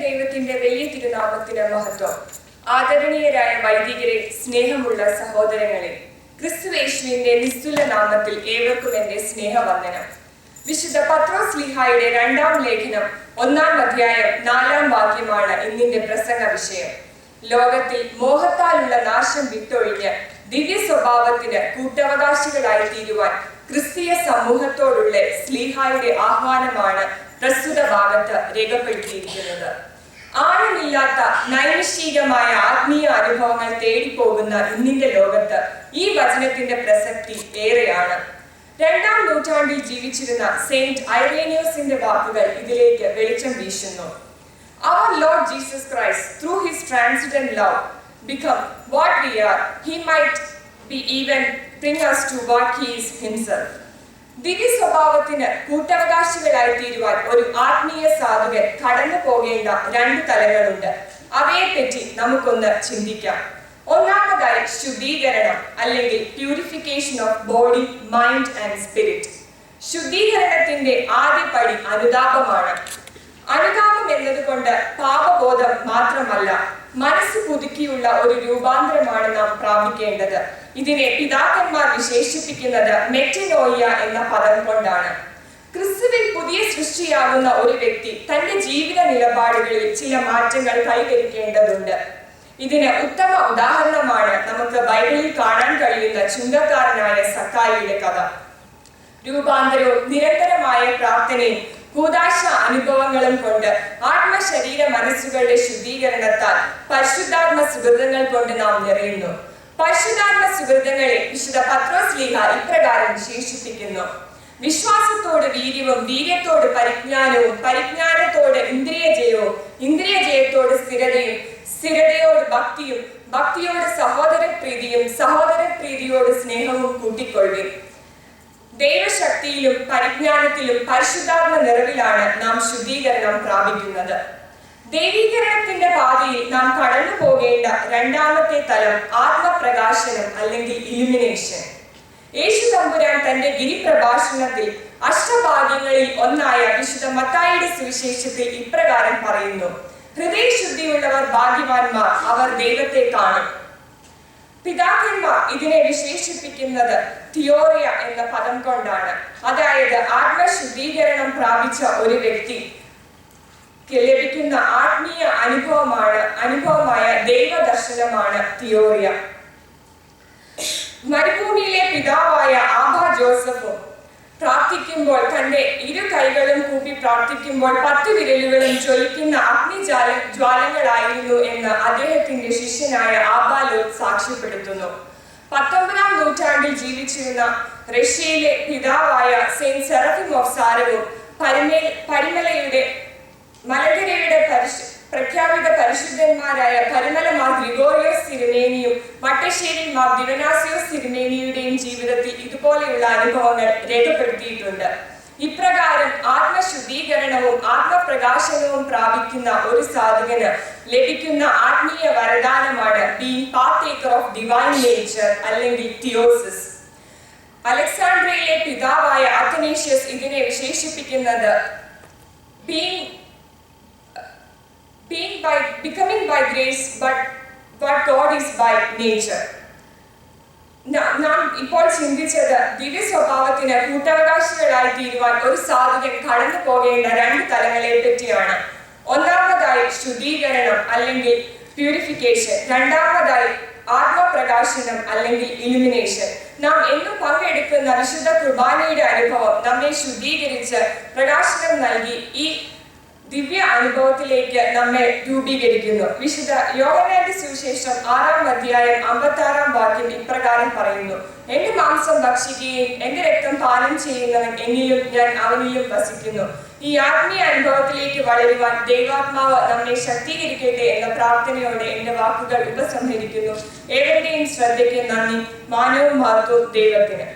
ദൈവത്തിന്റെ വലിയ തിരുനാമത്തിന് മഹത്വം. ആദരണീയരായ വൈദികരെ, സ്നേഹമുള്ള സഹോദരങ്ങളെ, ക്രിസ്തുയേശുവിന്റെ നിസ്തുല നാമത്തിൽ ഏവർക്കും എന്റെ സ്നേഹവന്ദനം. വിശുദ്ധ പത്രോസ് ശ്ലീഹായുടെ 2-ാം ലേഖനം 1-ാം അധ്യായം 4-ാം വാക്യമാണ് ഇന്നിന്റെ പ്രസംഗ വിഷയം. ലോകത്തിൽ മോഹത്താലുള്ള നാശം വിട്ടൊഴിഞ്ഞ് ദിവ്യ സ്വഭാവത്തിന് കൂട്ടവകാശികളായി തീരുവാൻ ക്രിസ്തീയ സമൂഹത്തോടുള്ള ശ്ലീഹായുടെ ആഹ്വാനമാണ് പ്രസ്തുത ഭാഗത്ത് രേഖപ്പെടുത്തിയിരിക്കുന്നത്. ആഴമില്ലാത്ത നൈമിഷികമായ ആത്മീയ അനുഭവങ്ങൾ തേടിപ്പോകുന്ന ഇന്നിന്റെ ലോകത്ത് ഈ വചനത്തിന്റെ പ്രസക്തി ഏറെയാണ്. 2-ാം നൂറ്റാണ്ടിൽ ജീവിച്ചിരുന്ന സെയിന്റ് ഐറേനിയോസിന്റെ വാക്കുകൾ ഇതിലേക്ക് വെളിച്ചം വീശുന്നു. Our Lord Jesus Christ, through his transcendent love, become what we are. He might be even bring us to what he is himself. ദിവ്യ സ്വഭാവത്തിന് കൂട്ടവകാശികളായി തീരുവാൻ ഒരു ആത്മീയ സാധകൻ കടന്നു പോകേണ്ട 2 തലങ്ങളുണ്ട്. അവയെപ്പറ്റി നമുക്കൊന്ന് ചിന്തിക്കാം. ഒന്നാമതായി ശുദ്ധീകരണം അല്ലെങ്കിൽ purification of body, mind and spirit. ശുദ്ധീകരണത്തിന്റെ ആദ്യ പടി അനുതാപമാണ്. അനുതാപം എന്നതുകൊണ്ട് പാപബോധം മാത്രമല്ല, മനസ്സ് പുതുക്കിയുള്ള ഒരു രൂപാന്തരമാണ് നാം പ്രാപിക്കേണ്ടത്. ഇതിനെ പിതാക്കന്മാർ വിശേഷിപ്പിക്കുന്നത് മെറ്റനോയിയ എന്ന പദം കൊണ്ടാണ്. ക്രിസ്തുവിൽ പുതിയ സൃഷ്ടിയാകുന്ന ഒരു വ്യക്തി തന്റെ ജീവിത നിലപാടുകളിൽ ചില മാറ്റങ്ങൾ കൈവരിക്കേണ്ടതുണ്ട്. ഇതിന് ഉത്തമ ഉദാഹരണമാണ് നമുക്ക് ബൈബിളിൽ കാണാൻ കഴിയുന്ന ചുങ്കക്കാരനായ സക്കായിയുടെ കഥ. രൂപാന്തരവും നിരന്തരമായ പ്രാർത്ഥനയും കൂദാശ അനുഭവങ്ങളും കൊണ്ട് ആത്മശരീര മനസ്സുകളുടെ ശുദ്ധീകരണത്താൽ പരിശുദ്ധാത്മ സുഹൃതങ്ങൾ കൊണ്ട് നാം നിറയുന്നു. പരിശുദ്ധാത്മ സുഹൃതങ്ങളെ വിശുദ്ധ പത്രോസ് ശ്ലീഹ ഇപ്രകാരം വിശേഷിപ്പിക്കുന്നു: വിശ്വാസത്തോട് വീര്യവും, വീര്യത്തോട് പരിജ്ഞാനവും, പരിജ്ഞാനത്തോട് ഇന്ദ്രിയജയവും, ഇന്ദ്രിയജയത്തോട് സ്ഥിരതയും, സ്ഥിരതയോട് ഭക്തിയും, ഭക്തിയോട് സഹോദരപ്രീതിയും, സഹോദരപ്രീതിയോട് സ്നേഹവും കൂട്ടിക്കൊള്ളുവിൻ. ദൈവശക്തിയിലും പരിജ്ഞാനത്തിലും പരിശുദ്ധാത്മ നിറവിലാണ് നാം ശുദ്ധീകരണം പ്രാപിക്കുന്നത്. ദൈവീകരണത്തിന്റെ പാതയിൽ നാം കടന്നു പോകേണ്ട 2-ാമത്തെ തലം ആത്മപ്രകാശനം അല്ലെങ്കിൽ ഇലുമിനേഷൻ. യേശു തമ്പുരാൻ തന്റെ ഗിരിപ്രഭാഷണത്തിൽ അഷ്ടഭാഗ്യങ്ങളിൽ ഒന്നായ വിശുദ്ധ മത്തായിയുടെ സുവിശേഷത്തിൽ ഇപ്രകാരം പറയുന്നു: ഹൃദയശുദ്ധിയുള്ളവർ ഭാഗ്യവാന്മാർ, അവർ ദൈവത്തെ കാണും. പിതാക്കന്മാർ ഇതിനെ വിശേഷിപ്പിക്കുന്നത് തിയോറിയ എന്ന പദം കൊണ്ടാണ്. അതായത് ആത്മശുദ്ധീകരണം പ്രാപിച്ച ഒരു വ്യക്തി ലഭിക്കുന്ന ആത്മീയ അനുഭവമായ ദൈവദർശനമാണ് തിയോറിയ. മരുഭൂമിയിലെ പിതാവായ ആബാ ജോസഫും പ്രാർത്ഥിക്കുമ്പോൾ തന്റെ 2 കൈകളും കൂപ്പി പ്രാർത്ഥിക്കുമ്പോൾ 10 വിരലുകളും ജ്വലിക്കുന്ന അഗ്നിജ്വാലങ്ങളായിരുന്നു എന്ന് അദ്ദേഹത്തിന്റെ ശിഷ്യനായ ആബാ ലോത്ത് സാക്ഷ്യപ്പെടുത്തുന്നു. 19-ാം നൂറ്റാണ്ടിൽ ജീവിച്ചിരുന്ന റഷ്യയിലെ പിതാവായ സെയിന്റ് സെറഫിം ഓഫ് സാരവും പരിമലയുടെ മലങ്കരയുടെ പ്രഖ്യാപിത പരിശുദ്ധന്മാരായ പരിമല മാർ ഗ്രിഗോറിയോസ് തിരുമേനിയും മട്ടശ്ശേരി മാർ ദിവനാസിയോസ് തിരുമേനിയുടെയും ജീവിതത്തിൽ ഇതുപോലെയുള്ള അനുഭവങ്ങൾ രേഖപ്പെടുത്തിയിട്ടുണ്ട്. ഇപ്രകാരം ആത്മശുദ്ധീകരണവും ആത്മപ്രകാശനവും പ്രാപിക്കുന്ന ഒരു സാധകന് ലഭിക്കുന്ന ആത്മീയ വരദാനമാണ് ബീയിങ് പാർട്ടേക്കർ ഓഫ് ഡിവൈൻ നേച്ചർ അല്ലെങ്കിൽ തിയോസിസ്. അലക്സാണ്ട്രിയയിലെ പിതാവായ അത്തനേഷ്യസ് ഇതിനെ വിശേഷിപ്പിക്കുന്നത് becoming by grace but God is by nature. നാം ഇപ്പോൾ ചിന്തിച്ചത് ദിവ്യ സ്വഭാവത്തിന് കൂട്ടവകാശികളായി തീരുവാൻ ഒരു സാധകൻ കടന്നു പോകേണ്ട 2 തലങ്ങളെ പറ്റിയാണ്. ഒന്നാമതായി ശുദ്ധീകരണം അല്ലെങ്കിൽ പ്യൂരിഫിക്കേഷൻ, 2-ാമതായി ആത്മപ്രകാശനം അല്ലെങ്കിൽ ഇലുമിനേഷൻ. നാം എന്നും പങ്കെടുക്കുന്ന വിശുദ്ധ കുർബാനയുടെ അനുഭവം നമ്മെ ശുദ്ധീകരിച്ച് പ്രകാശനം നൽകി ഈ ദിവ്യ അനുഭവത്തിലേക്ക് നമ്മെ രൂപീകരിക്കുന്നു. വിശുദ്ധ യോഹന്നാന്റെ സുവിശേഷം 6-ാം അധ്യായം 56-ാം വാക്യം ഇപ്രകാരം പറയുന്നു: എന്റെ മാംസം ഭക്ഷിക്കുകയും എന്റെ രക്തം പാനം ചെയ്യുന്നവൻ എന്നിലും ഞാൻ അവനിലും വസിക്കുന്നു. ഈ ആത്മീയ അനുഭവത്തിലേക്ക് വളരുവാൻ ദൈവാത്മാവ് നമ്മെ ശക്തീകരിക്കട്ടെ എന്ന പ്രാർത്ഥനയോടെ എന്റെ വാക്കുകൾ ഉപസംഹരിക്കുന്നു. ഏവരുടെയും ശ്രദ്ധയ്ക്ക് നന്ദി. മാനവും മഹത്വവും ദൈവത്തിന്.